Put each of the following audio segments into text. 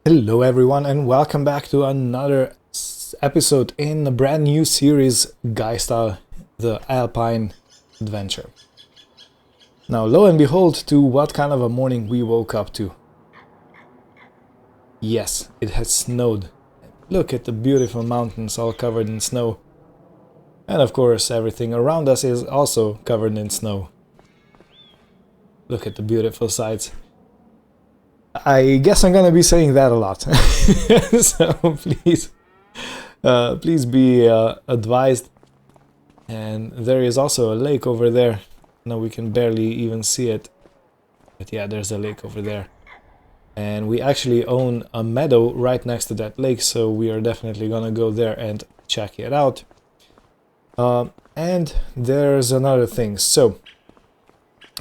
Hello everyone and welcome back to another episode in a brand new series, Guy Style, the Alpine Adventure. Now lo and behold to what kind of a morning we woke up to. Yes, it has snowed. Look at the beautiful mountains all covered in snow. And of course everything around us is also covered in snow. Look at the beautiful sights. I guess I'm gonna be saying that a lot. So please be advised. And there is also a lake over there. Now we can barely even see it, but yeah, there's a lake over there. And we actually own a meadow right next to that lake, so we are definitely gonna go there and check it out. And there's another thing. So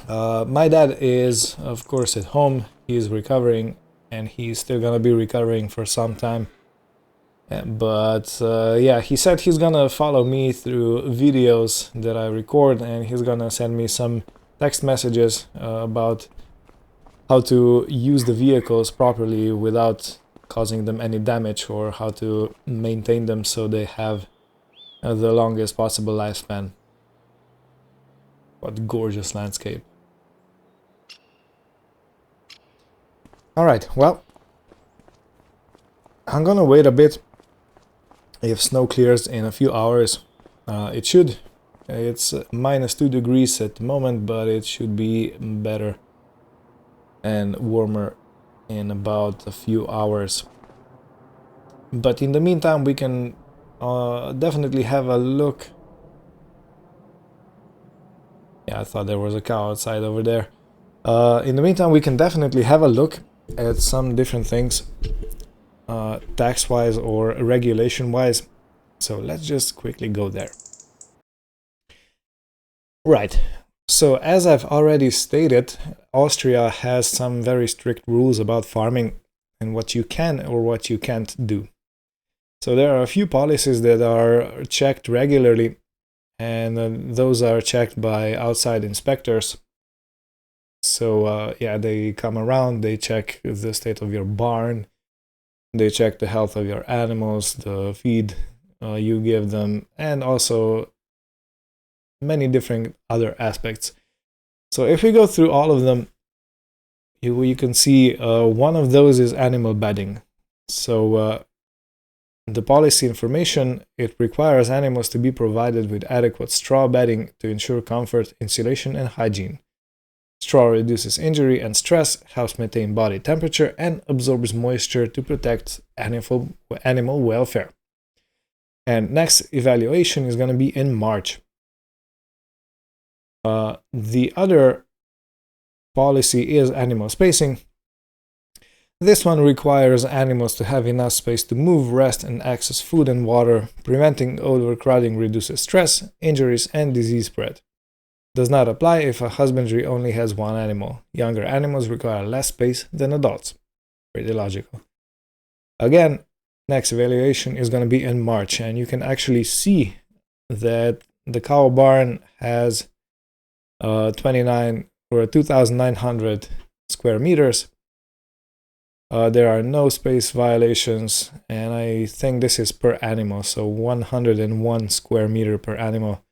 my dad is of course at home. He's recovering, and he's still gonna be recovering for some time. But yeah, he said he's gonna follow me through videos that I record, and he's gonna send me some text messages about how to use the vehicles properly without causing them any damage, or how to maintain them so they have the longest possible lifespan. What gorgeous landscape. Alright, well, I'm gonna wait a bit. If snow clears in a few hours, it should. It's -2 degrees at the moment, but it should be better and warmer in about a few hours. But in the meantime, we can definitely have a look. Yeah, I thought there was a cow outside over there. In the meantime, we can definitely have a look at some different things, tax-wise or regulation-wise. So let's just quickly go there. Right. So as I've already stated, Austria has some very strict rules about farming and what you can or what you can't do. So there are a few policies that are checked regularly, and those are checked by outside inspectors. So yeah, they come around, they check the state of your barn, they check the health of your animals, the feed you give them, and also many different other aspects. So if we go through all of them, you can see one of those is animal bedding. So the policy information, it requires animals to be provided with adequate straw bedding to ensure comfort, insulation, and hygiene. Straw reduces injury and stress, helps maintain body temperature, and absorbs moisture to protect animal welfare. And next evaluation is going to be in March. The other policy is animal spacing. This one requires animals to have enough space to move, rest, and access food and water. Preventing overcrowding reduces stress, injuries, and disease spread. Does not apply if a husbandry only has one animal. Younger animals require less space than adults. Pretty logical. Again, next evaluation is going to be in March, and you can actually see that the cow barn has 2,900 square meters. There are no space violations, and I think this is per animal, so 101 square meter per animal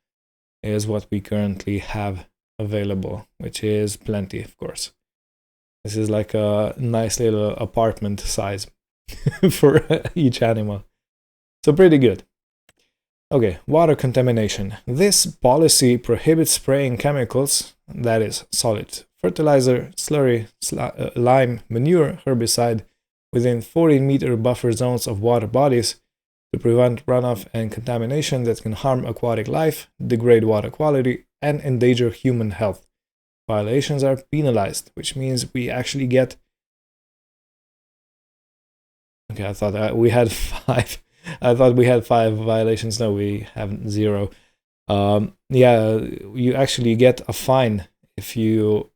is what we currently have available, which is plenty, of course. This is like a nice little apartment size for each animal. So pretty good. Okay, water contamination. This policy prohibits spraying chemicals, that is solid fertilizer, slurry, lime, manure, herbicide, within 14-meter buffer zones of water bodies to prevent runoff and contamination that can harm aquatic life, degrade water quality, and endanger human health. Violations are penalized, which means we actually get... Okay, I thought we had 5. I thought we had 5 violations. No, we have 0. Yeah, you actually get a fine if you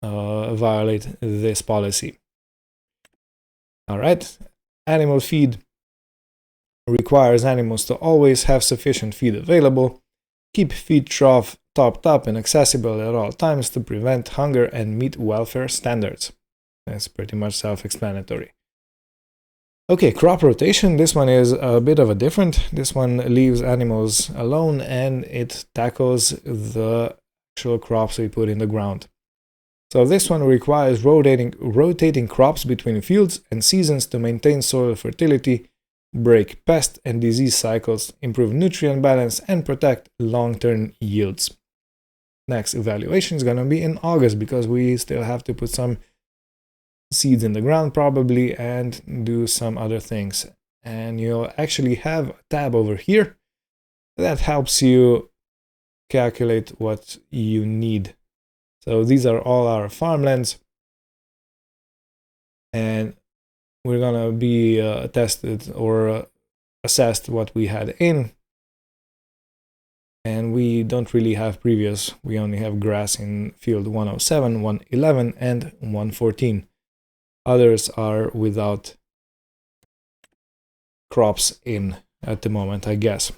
violate this policy. All right, animal feed requires animals to always have sufficient feed available. Keep feed trough topped up and accessible at all times to prevent hunger and meet welfare standards. That's pretty much self-explanatory. Okay, crop rotation. This one is a bit of a different. This one leaves animals alone and it tackles the actual crops we put in the ground. So this one requires rotating crops between fields and seasons to maintain soil fertility, break pest and disease cycles, improve nutrient balance, and protect long-term yields. Next evaluation is going to be in August because we still have to put some seeds in the ground probably and do some other things. And you'll actually have a tab over here that helps you calculate what you need. So these are all our farmlands, and we're gonna be tested or assessed what we had in. And we don't really have previous, we only have grass in field 107, 111, and 114. Others are without crops in at the moment, I guess,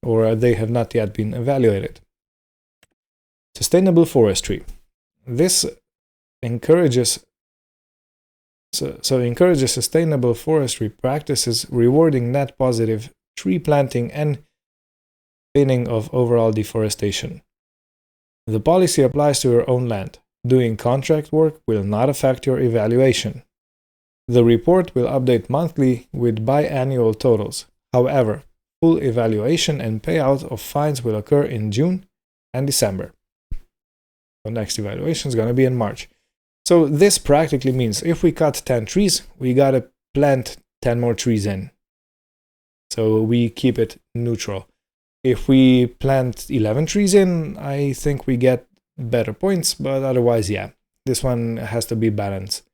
or they have not yet been evaluated. Sustainable forestry. This encourages encourages sustainable forestry practices, rewarding net positive tree planting and thinning of overall deforestation. The policy applies to your own land. Doing contract work will not affect your evaluation. The report will update monthly with biannual totals. However, full evaluation and payout of fines will occur in June and December. The next evaluation is going to be in March. So this practically means if we cut 10 trees, we got to plant 10 more trees in. So we keep it neutral. If we plant 11 trees in, I think we get better points, but otherwise, yeah, this one has to be balanced.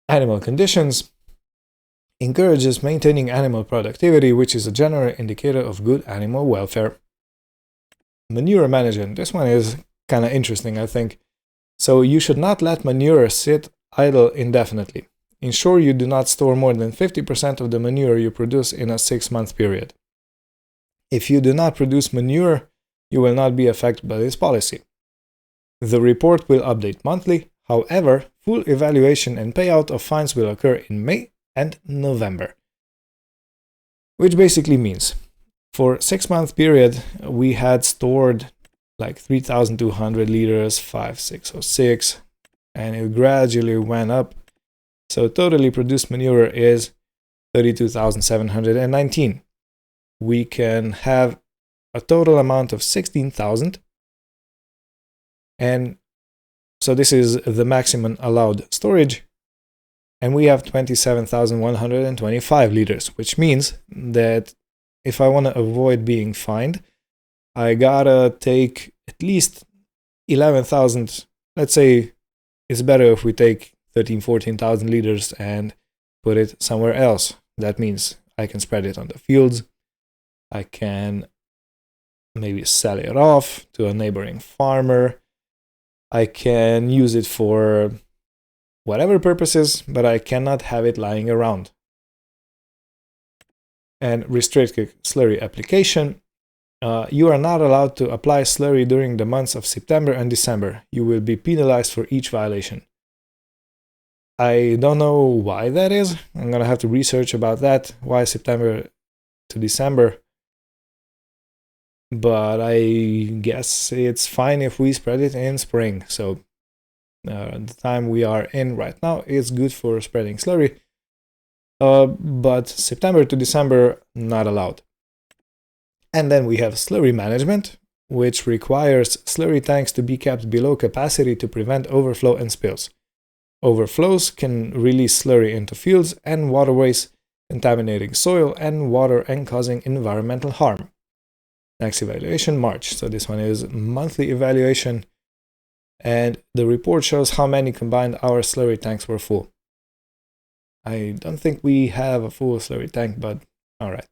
Animal conditions encourages maintaining animal productivity, which is a general indicator of good animal welfare. Manure management. This one is kind of interesting, I think. So you should not let manure sit idle indefinitely. Ensure you do not store more than 50% of the manure you produce in a 6-month period. If you do not produce manure, you will not be affected by this policy. The report will update monthly. However, full evaluation and payout of fines will occur in May and November. Which basically means for a 6-month period, we had stored like 3,200 liters, 5,606, and it gradually went up. So totally produced manure is 32,719. We can have a total amount of 16,000. And so this is the maximum allowed storage. And we have 27,125 liters, which means that if I want to avoid being fined, I gotta take at least 11,000. Let's say it's better if we take 14,000 liters and put it somewhere else. That means I can spread it on the fields. I can maybe sell it off to a neighboring farmer. I can use it for whatever purposes, but I cannot have it lying around. And restricted slurry application. You are not allowed to apply slurry during the months of September and December. You will be penalized for each violation. I don't know why that is. I'm going to have to research about that. Why September to December? But I guess it's fine if we spread it in spring. So the time we are in right now is good for spreading slurry. But September to December, not allowed. And then we have slurry management, which requires slurry tanks to be kept below capacity to prevent overflow and spills. Overflows can release slurry into fields and waterways, contaminating soil and water and causing environmental harm. Next evaluation, March. So this one is monthly evaluation, and the report shows how many combined hour slurry tanks were full. I don't think we have a full slurry tank, but all right.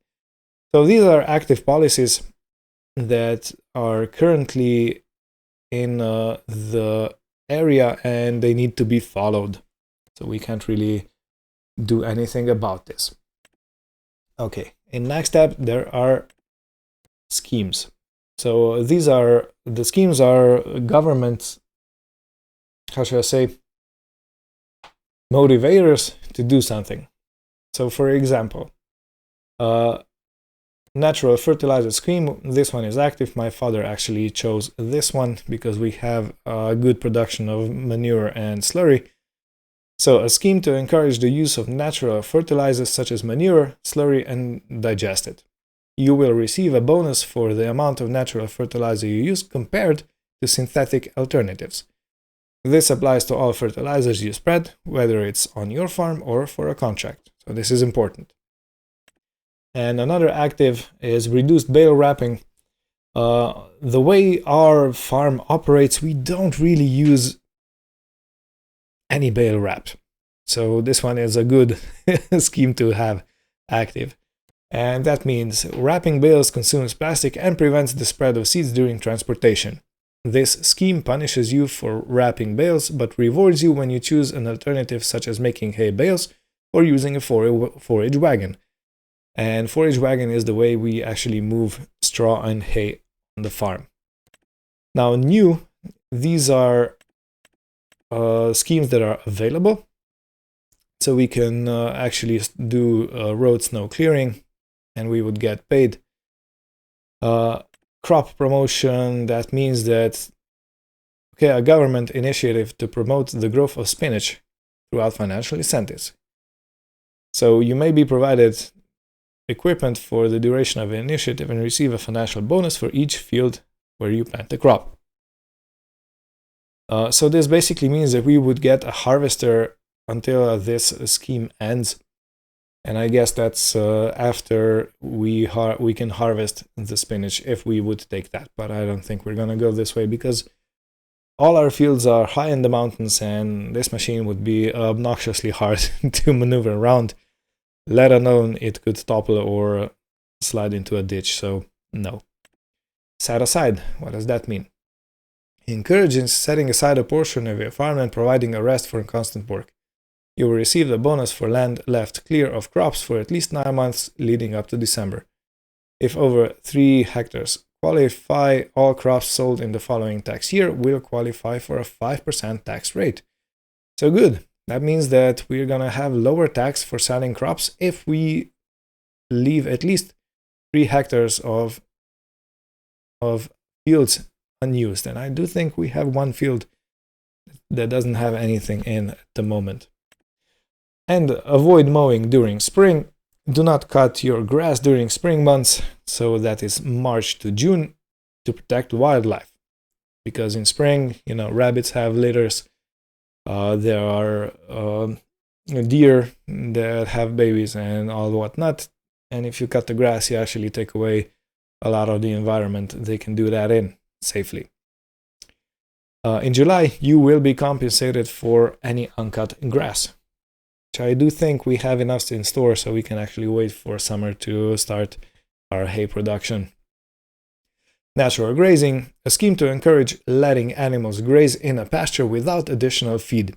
So these are active policies that are currently in the area and they need to be followed. So we can't really do anything about this. Okay, in next step, there are schemes. So these are, the schemes are government, how should I say, motivators to do something. So for example, natural fertilizer scheme, this one is active. My father actually chose this one because we have a good production of manure and slurry. So a scheme to encourage the use of natural fertilizers such as manure, slurry, and digestate. You will receive a bonus for the amount of natural fertilizer you use compared to synthetic alternatives. This applies to all fertilizers you spread, whether it's on your farm or for a contract. So this is important. And another active is reduced bale wrapping. The way our farm operates, we don't really use any bale wrap. So this one is a good scheme to have active. And that means wrapping bales consumes plastic and prevents the spread of seeds during transportation. This scheme punishes you for wrapping bales, but rewards you when you choose an alternative such as making hay bales or using a forage wagon. And forage wagon is the way we actually move straw and hay on the farm. Now new, these are schemes that are available. So we can actually do road snow clearing and we would get paid. Crop promotion, that means that a government initiative to promote the growth of spinach throughout financial incentives. So you may be provided equipment for the duration of an initiative and receive a financial bonus for each field where you plant the crop. So this basically means that we would get a harvester until this scheme ends. And I guess that's after we can harvest the spinach if we would take that. But I don't think we're going to go this way because all our fields are high in the mountains and this machine would be obnoxiously hard to maneuver around, let alone it could topple or slide into a ditch. So no. Set aside, what does that mean? Encourages setting aside a portion of your farm and providing a rest for constant work. You will receive the bonus for land left clear of crops for at least 9 months leading up to December. If over 3 hectares qualify, all crops sold in the following tax year will qualify for a 5% tax rate. So good. That means that we're going to have lower tax for selling crops if we leave at least 3 hectares of fields unused. And I do think we have one field that doesn't have anything in at the moment. And avoid mowing during spring. Do not cut your grass during spring months, so that is March to June, to protect wildlife. Because in spring, rabbits have litters. There are deer that have babies and all whatnot. And if you cut the grass, you actually take away a lot of the environment they can do that in safely. In July, you will be compensated for any uncut grass, which I do think we have enough in store so we can actually wait for summer to start our hay production. Natural grazing, a scheme to encourage letting animals graze in a pasture without additional feed.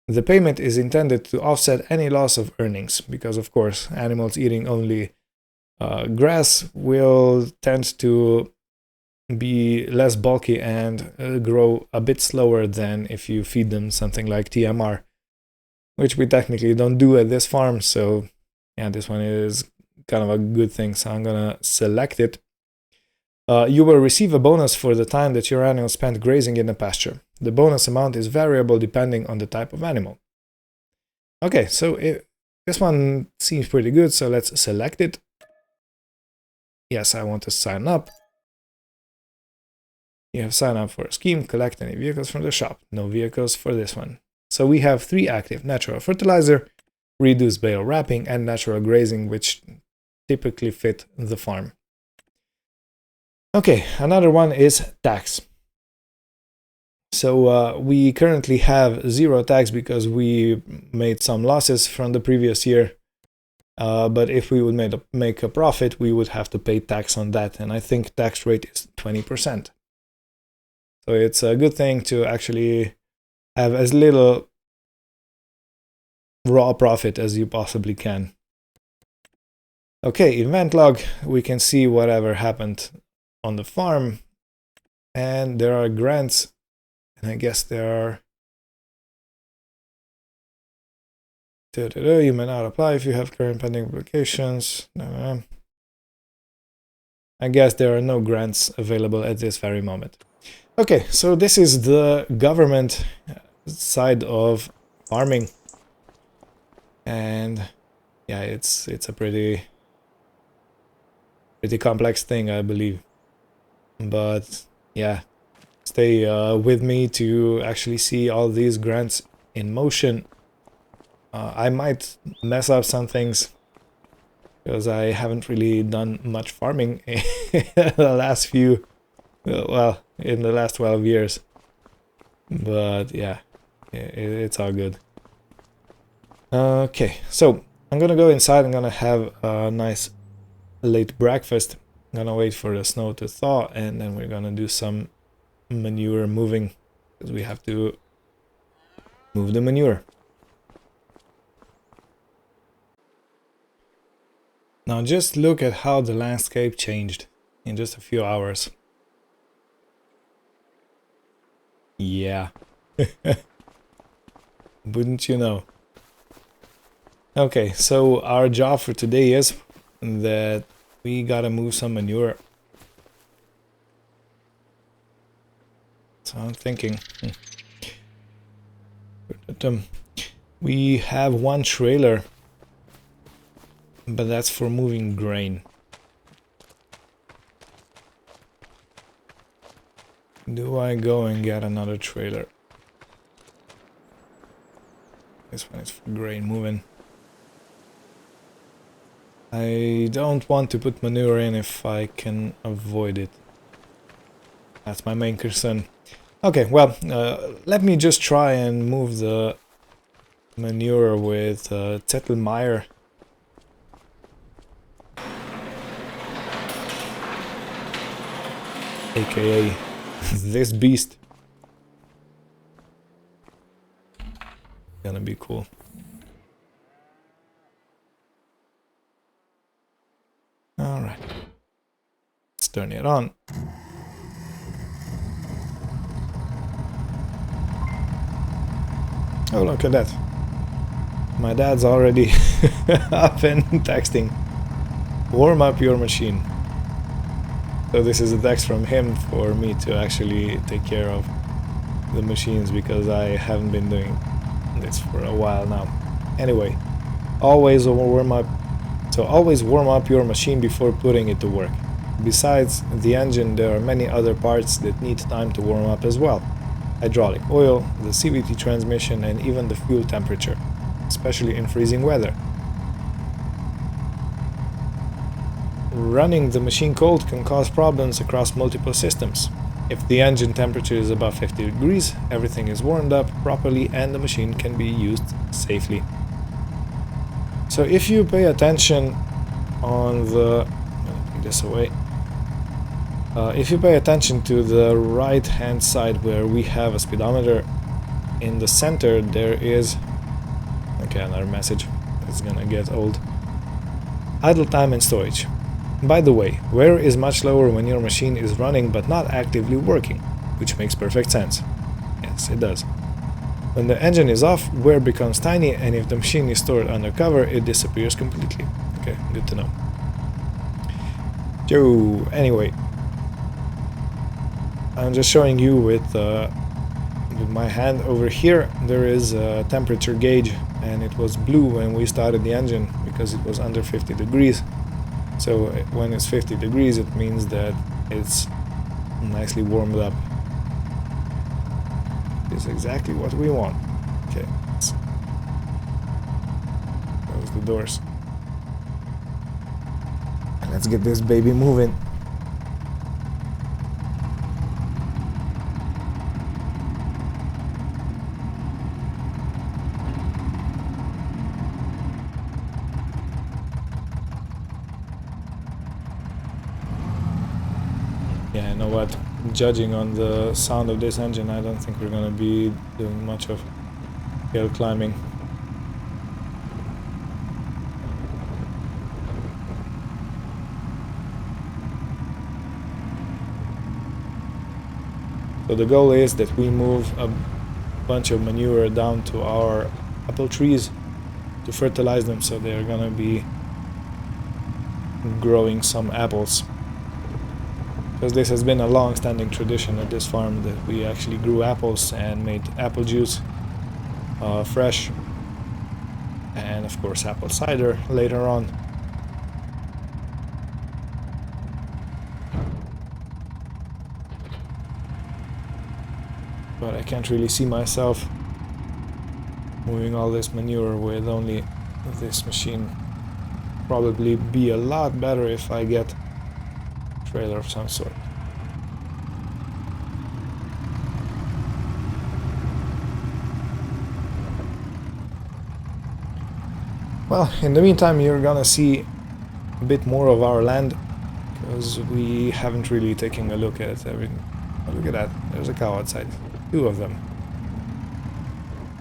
The payment is intended to offset any loss of earnings because, of course, animals eating only grass will tend to be less bulky and grow a bit slower than if you feed them something like TMR, which we technically don't do at this farm. So yeah, this one is kind of a good thing. So I'm going to select it. You will receive a bonus for the time that your animal spent grazing in a pasture. The bonus amount is variable depending on the type of animal. Okay, so this one seems pretty good. So let's select it. Yes, I want to sign up. You have signed up for a scheme, collect any vehicles from the shop. No vehicles for this one. So we have 3 active: natural fertilizer, reduced bale wrapping, and natural grazing, which typically fit the farm. Okay, another one is tax. So we currently have 0 tax because we made some losses from the previous year. But if we would make a profit, we would have to pay tax on that. And I think tax rate is 20%. So it's a good thing to actually have as little raw profit as you possibly can. Okay, event log, we can see whatever happened on the farm. And there are grants. And I guess there are You may not apply if you have current pending applications. I guess there are no grants available at this very moment. Okay, so this is the government side of farming. And yeah, it's a pretty complex thing, I believe. But yeah, stay with me to actually see all these grants in motion. I might mess up some things because I haven't really done much farming in the last few, well, in the last 12 years. But yeah, it's all good. Okay, so I'm gonna go inside. I'm gonna have a nice late breakfast. I'm gonna wait for the snow to thaw, and then we're gonna do some manure moving, because we have to move the manure. Now just look at how the landscape changed in just a few hours. Yeah. Wouldn't you know? Okay, so our job for today is that we gotta move some manure. So I'm thinking, we have one trailer, but that's for moving grain. Do I go and get another trailer? This one is for grain moving. I don't want to put manure in if I can avoid it. That's my main concern. Okay, well, let me just try and move the manure with Zettelmeier. AKA this beast. Gonna be cool. Alright. Let's turn it on. Oh, look at that. My dad's already up and texting. Warm up your machine. So this is a text from him for me to actually take care of the machines, because I haven't been doing this for a while now. Anyway, always warm up. So always warm up your machine before putting it to work. Besides the engine, there are many other parts that need time to warm up as well. Hydraulic oil, the CVT transmission, and even the fuel temperature, especially in freezing weather. Running the machine cold can cause problems across multiple systems. If the engine temperature is above 50 degrees, everything is warmed up properly and the machine can be used safely. So if you pay attention on the... take this away. If you pay attention to the right hand side where we have a speedometer, in the center there is... okay, another message. It's gonna get old. Idle time and storage. By the way, wear is much lower when your machine is running but not actively working, which makes perfect sense. Yes, it does. When the engine is off, wear becomes tiny, and if the machine is stored under cover, it disappears completely. Okay, good to know. So, anyway, I'm just showing you with my hand over here. There is a temperature gauge, and it was blue when we started the engine because it was under 50 degrees. So when it's 50 degrees, it means that it's nicely warmed up. It's exactly what we want. Okay, let's close the doors. And let's get this baby moving. Yeah, you know what? Judging on the sound of this engine, I don't think we're gonna be doing much of hill climbing. So the goal is that we move a bunch of manure down to our apple trees to fertilize them, so they're gonna be growing some apples. Because this has been a long-standing tradition at this farm that we actually grew apples and made apple juice fresh, and of course apple cider later on. But I can't really see myself moving all this manure with only this machine. Probably be a lot better if I get a trailer of some sort. Well, in the meantime, you're gonna see a bit more of our land, because we haven't really taken a look at everything. Oh, look at that, there's a cow outside. 2 of them.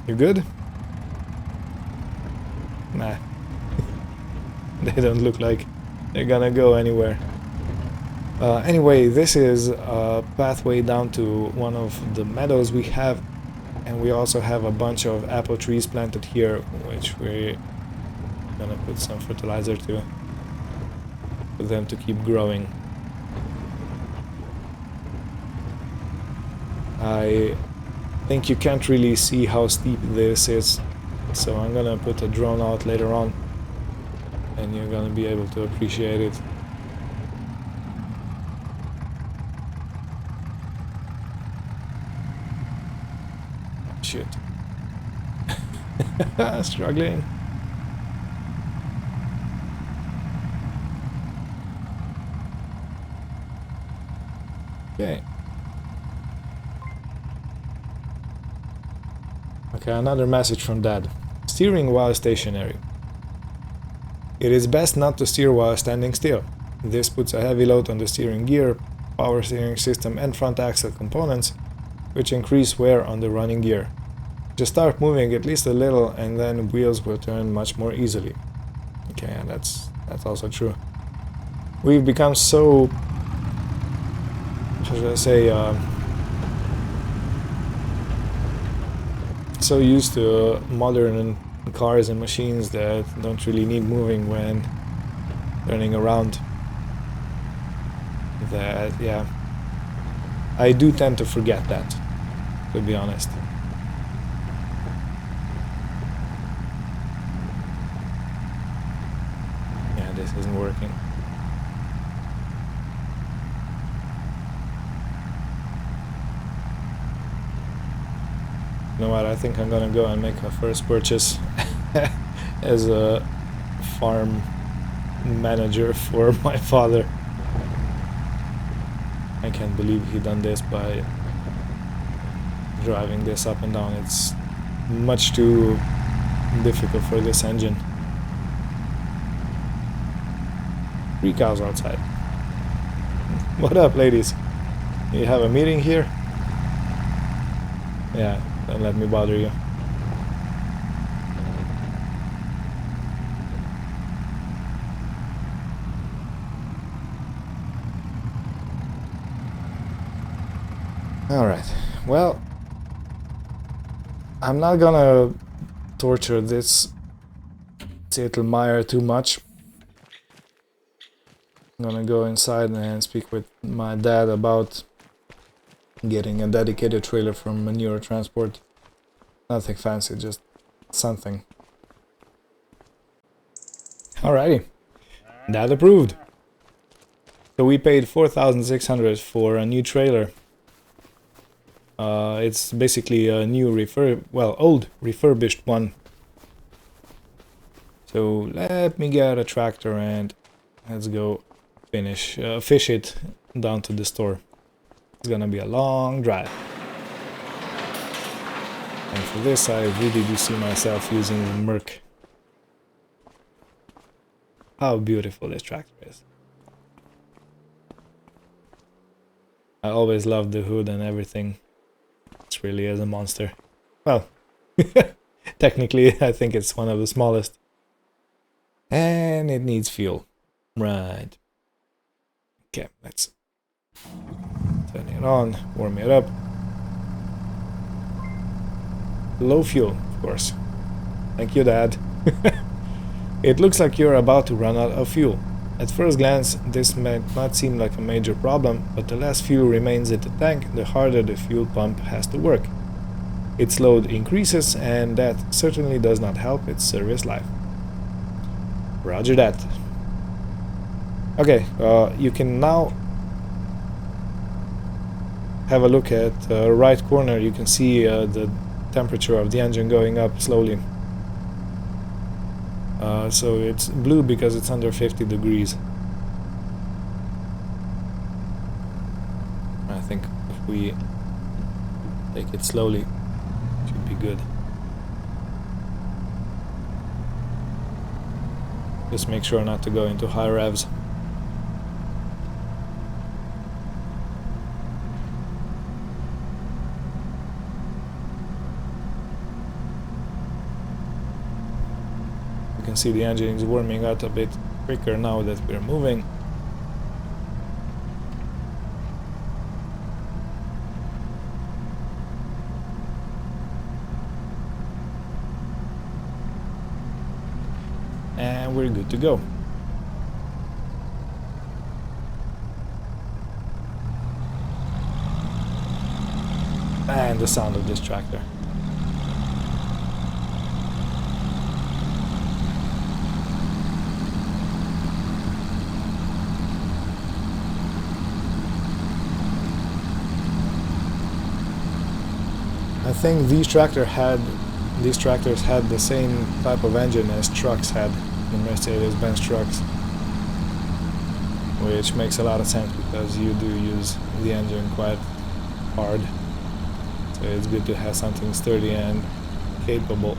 You good? Nah. They don't look like they're gonna go anywhere. Anyway, this is a pathway down to one of the meadows we have, and we also have a bunch of apple trees planted here, which we're gonna put some fertilizer to for them to keep growing. I think you can't really see how steep this is, so I'm gonna put a drone out later on and you're gonna be able to appreciate it. Shit. Struggling. Okay. Okay, another message from Dad. Steering while stationary. It is best not to steer while standing still. This puts a heavy load on the steering gear, power steering system and front axle components, which increase wear on the running gear. Just start moving at least a little and then wheels will turn much more easily. Okay, and that's also true. We've become so, how should I say, so used to modern cars and machines that don't really need moving when turning around, that, yeah, I do tend to forget that, to be honest. Yeah, this isn't working. You know what, I think I'm gonna go and make a first purchase as a farm manager for my father. I can't believe he done this by driving this up and down. It's much too difficult for this engine. 3 cows outside. What up, ladies? You have a meeting here? Yeah. Don't let me bother you. Alright, well, I'm not gonna torture this Zettelmeyer too much. I'm gonna go inside and speak with my dad about getting a dedicated trailer from manure transport. Nothing fancy, just something. Alrighty, that approved. So we paid 4,600 for a new trailer. It's basically a new old refurbished one. So let me get a tractor and let's go fish it down to the store. It's gonna be a long drive. And for this I really do see myself using the Merc. How beautiful this tractor is. I always loved the hood and everything. It really is a monster. Well, technically I think it's one of the smallest. And it needs fuel. Right. Okay, let's turn it on, warm it up. Low fuel, of course. Thank you, Dad. It looks like you're about to run out of fuel. At first glance, this might not seem like a major problem, but the less fuel remains in the tank, the harder the fuel pump has to work. Its load increases, and that certainly does not help its service life. Roger that. Okay, you can now have a look at the right corner. You can see the temperature of the engine going up slowly. So it's blue because it's under 50 degrees. I think if we take it slowly, it should be good. Just make sure not to go into high revs. You can see the engine is warming up a bit quicker now that we're moving. And we're good to go. And the sound of this tractor. I think these tractors had the same type of engine as trucks had, the Mercedes-Benz trucks, which makes a lot of sense because you do use the engine quite hard, so it's good to have something sturdy and capable.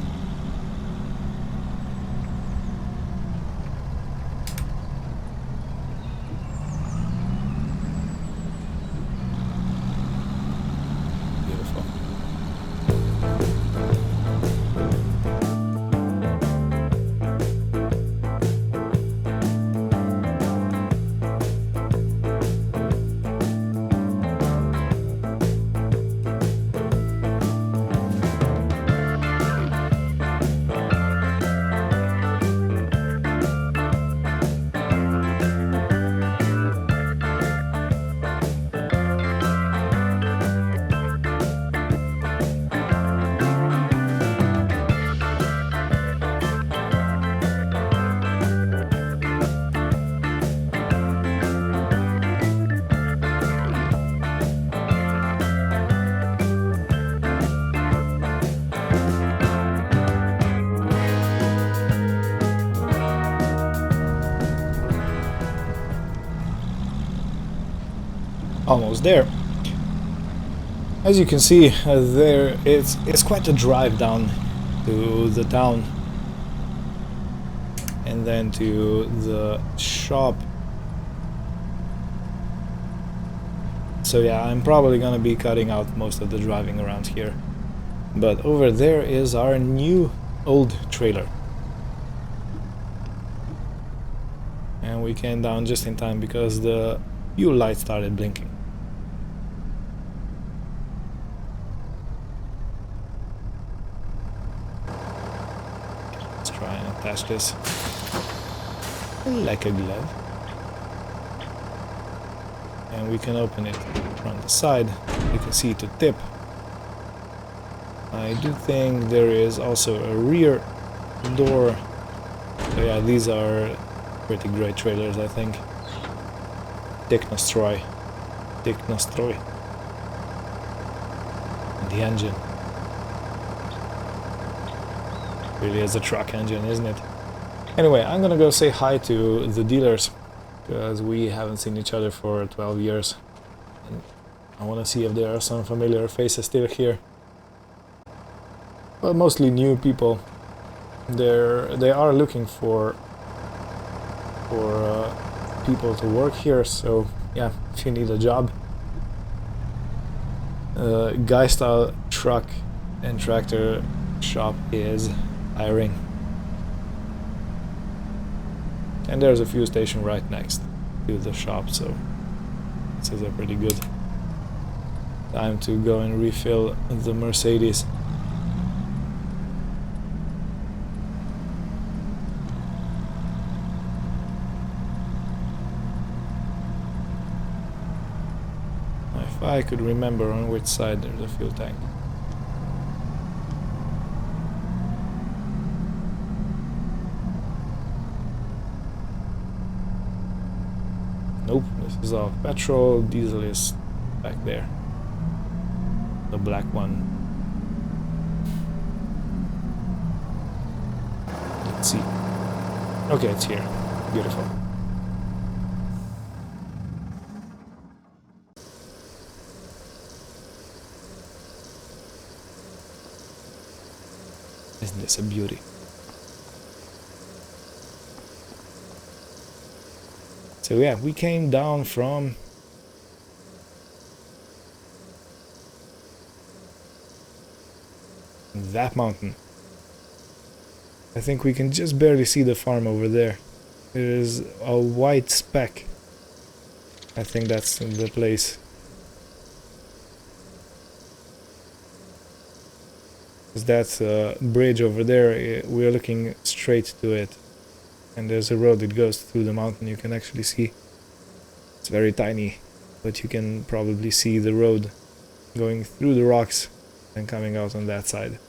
Almost there. As you can see, there it's quite a drive down to the town and then to the shop. So yeah, I'm probably gonna be cutting out most of the driving around here. But over there is our new old trailer. And we came down just in time because the fuel light started blinking. Let's try and attach this like a glove. And we can open it from the side. You can see to tip. I do think there is also a rear door. So yeah, these are pretty great trailers, I think. Technostroy. And the engine really is a truck engine, isn't it? Anyway, I'm gonna go say hi to the dealers because we haven't seen each other for 12 years. And I want to see if there are some familiar faces still here. But mostly new people. They are looking for people to work here, so yeah, if you need a job. Guy Style Truck and Tractor Shop is hiring. And there's a fuel station right next to the shop, so this is a pretty good time to go and refill the Mercedes. If I could remember on which side there's a fuel tank. Nope, this is all petrol, diesel is back there. The black one. Let's see. Okay, it's here. Beautiful. Isn't this a beauty? So yeah, we came down from that mountain. I think we can just barely see the farm over there. There is a white speck. I think that's the place. That bridge over there, we're looking straight to it. And there's a road that goes through the mountain. You can actually see. It's very tiny, but you can probably see the road going through the rocks and coming out on that side.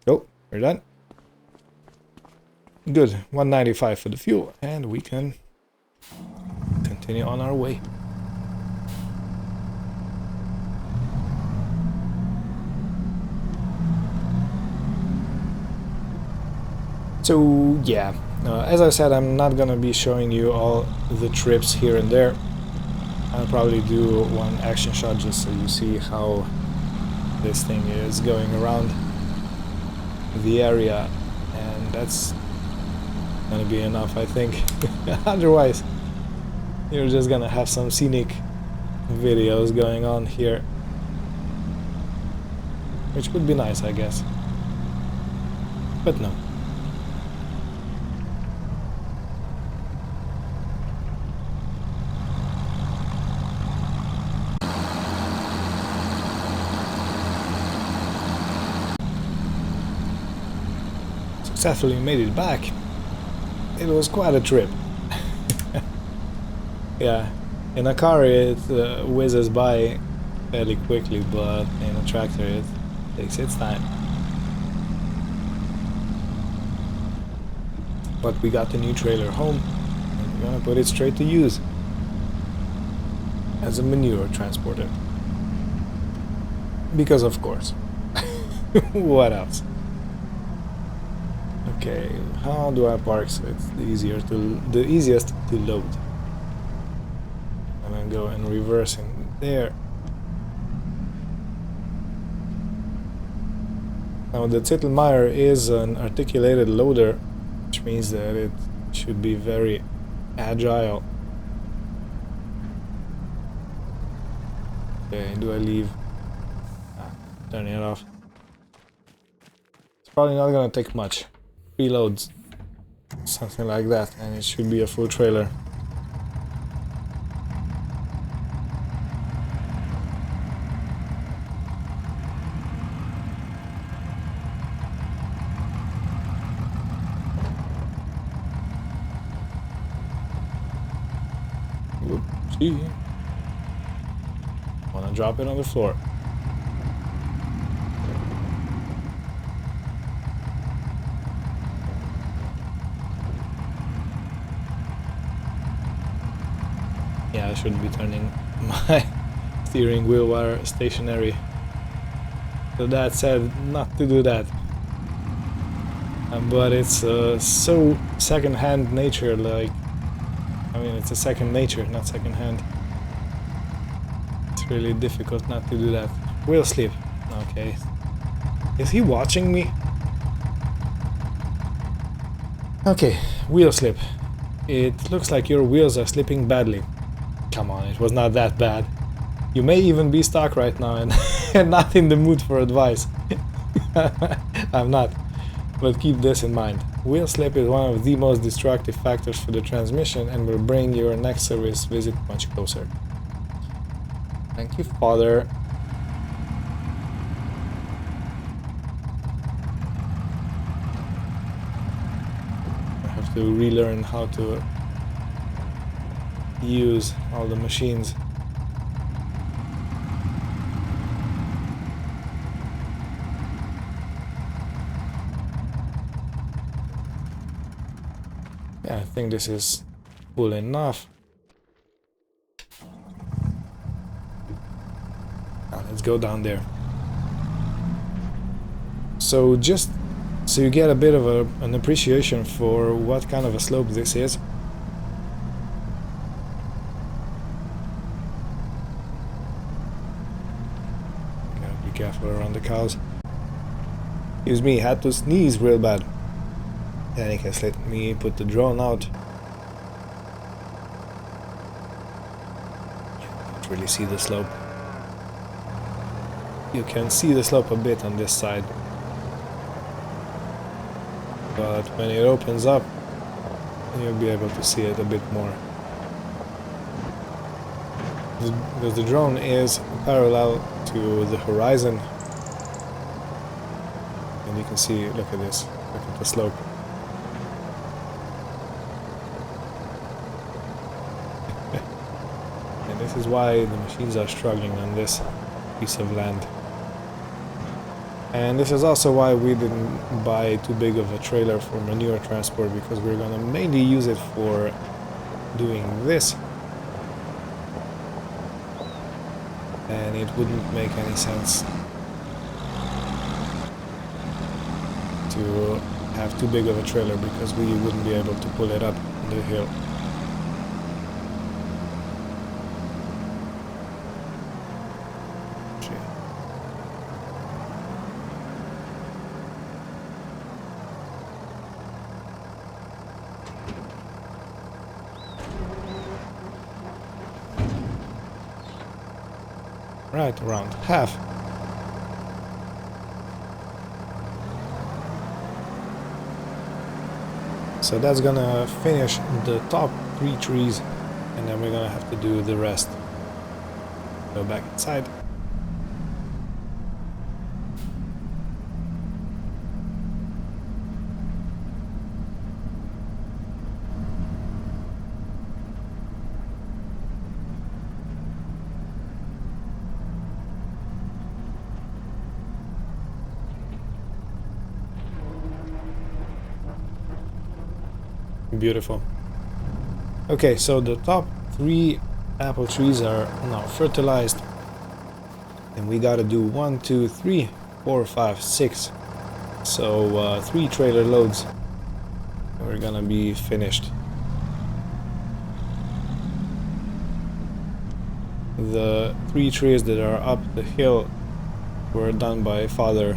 Oh, we're done. Good, 195 for the fuel, and we can continue on our way. So yeah, as I said, I'm not gonna be showing you all the trips here and there. I'll probably do one action shot just so you see how this thing is going around the area, and that's gonna be enough, I think. Otherwise, you're just gonna have some scenic videos going on here, which would be nice, I guess. But no. Successfully made it back. It was quite a trip. Yeah, in a car it whizzes by fairly quickly, but in a tractor it takes its time. But we got the new trailer home, and we're gonna put it straight to use as a manure transporter. Because of course. What else? Okay, how do I park so it's the easiest to load? I'm gonna go and reverse in there. Now the Zittelmeyer is an articulated loader, which means that it should be very agile. Okay, do I leave? Turning it off. It's probably not gonna take much. Reloads, something like that, and it should be a full trailer. Whoopsie. Wanna drop it on the floor. Yeah, I shouldn't be turning my steering wheel while stationary. So that said, not to do that. But it's so second-hand nature, like, I mean, it's a second nature, not second-hand. It's really difficult not to do that. Wheel slip. Okay. Is he watching me? Okay, wheel slip. It looks like your wheels are slipping badly. Come on, it was not that bad. You may even be stuck right now and, and not in the mood for advice. I'm not. But keep this in mind. Wheel slip is one of the most destructive factors for the transmission and will bring your next service visit much closer. Thank you, Father. I have to relearn how to use all the machines. Yeah, I think this is full enough. Now let's go down there. So just so you get a bit of an appreciation for what kind of a slope this is. Gotta be careful around the cows. Excuse me, had to sneeze real bad. In any case, let me put the drone out. Can't really see the slope. You can see the slope a bit on this side. But when it opens up, you'll be able to see it a bit more. Because the drone is parallel to the horizon. And you can see, look at this, look at the slope. And this is why the machines are struggling on this piece of land. And this is also why we didn't buy too big of a trailer for manure transport, because we're gonna mainly use it for doing this. And it wouldn't make any sense to have too big of a trailer, because we wouldn't be able to pull it up the hill. Right around half. So that's gonna finish the top 3 trees, and then we're gonna have to do the rest. Go back inside. Beautiful. Okay, so the top 3 apple trees are now fertilized, and we gotta do 1, 2, 3, 4, 5, 6. So 3 trailer loads. We're gonna be finished. The 3 trees that are up the hill were done by father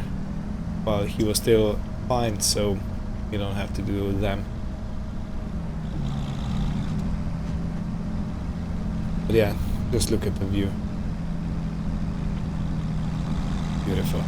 while he was still fine, so you don't have to do them. But yeah, just look at the view. Beautiful.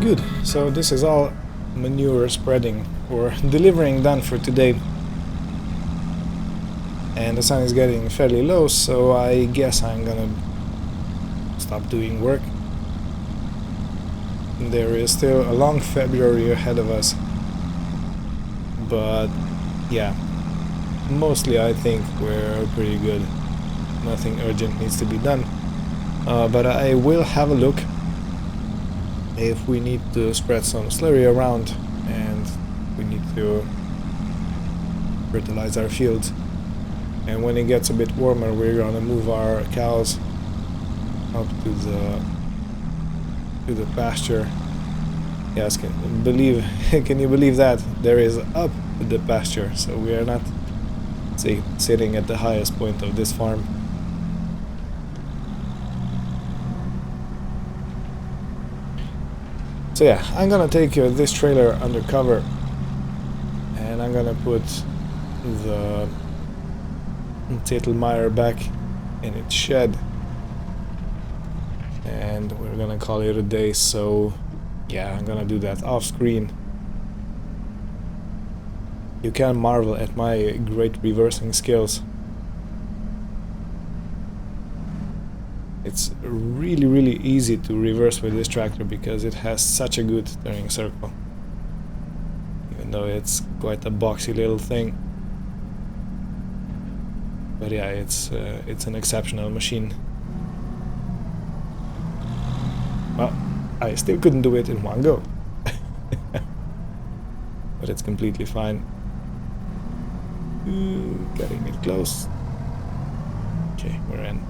Good, so this is all manure spreading or delivering done for today. And the sun is getting fairly low, so I guess I'm gonna stop doing work. There is still a long February ahead of us, but yeah, mostly I think we're pretty good. Nothing urgent needs to be done, but I will have a look if we need to spread some slurry around and we need to fertilize our fields. And when it gets a bit warmer, we're gonna move our cows up to the pasture. Yes, can you believe that there is up the pasture? So we are not, say, sitting at the highest point of this farm. So yeah, I'm gonna take this trailer undercover, and I'm gonna put the Tettelmeyer back in its shed, and we're gonna call it a day. So yeah, I'm gonna do that off screen. You can marvel at my great reversing skills. It's really easy to reverse with this tractor because it has such a good turning circle, even though it's quite a boxy little thing. But yeah, it's an exceptional machine. Well, I still couldn't do it in one go, but it's completely fine. Getting it close. Okay, we're in.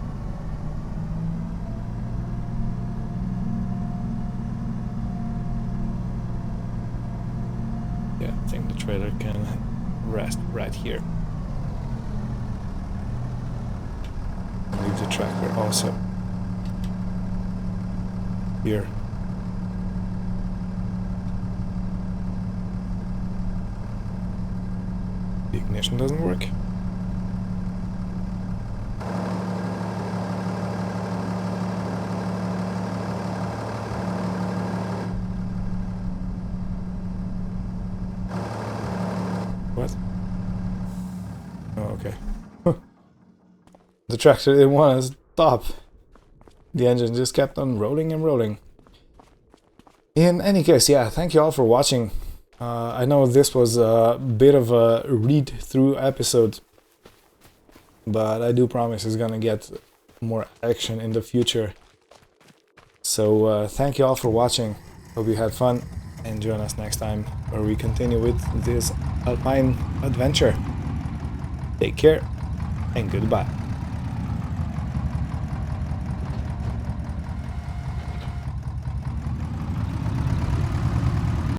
Yeah, I think the trailer can rest right here. Leave the tractor also here. The ignition doesn't work. What? Oh, okay. The tractor didn't want to stop. The engine just kept on rolling and rolling. In any case, yeah, thank you all for watching. I know this was a bit of a read-through episode, but I do promise it's gonna get more action in the future. So thank you all for watching. Hope you had fun, and join us next time where we continue with this Alpine adventure. Take care and goodbye.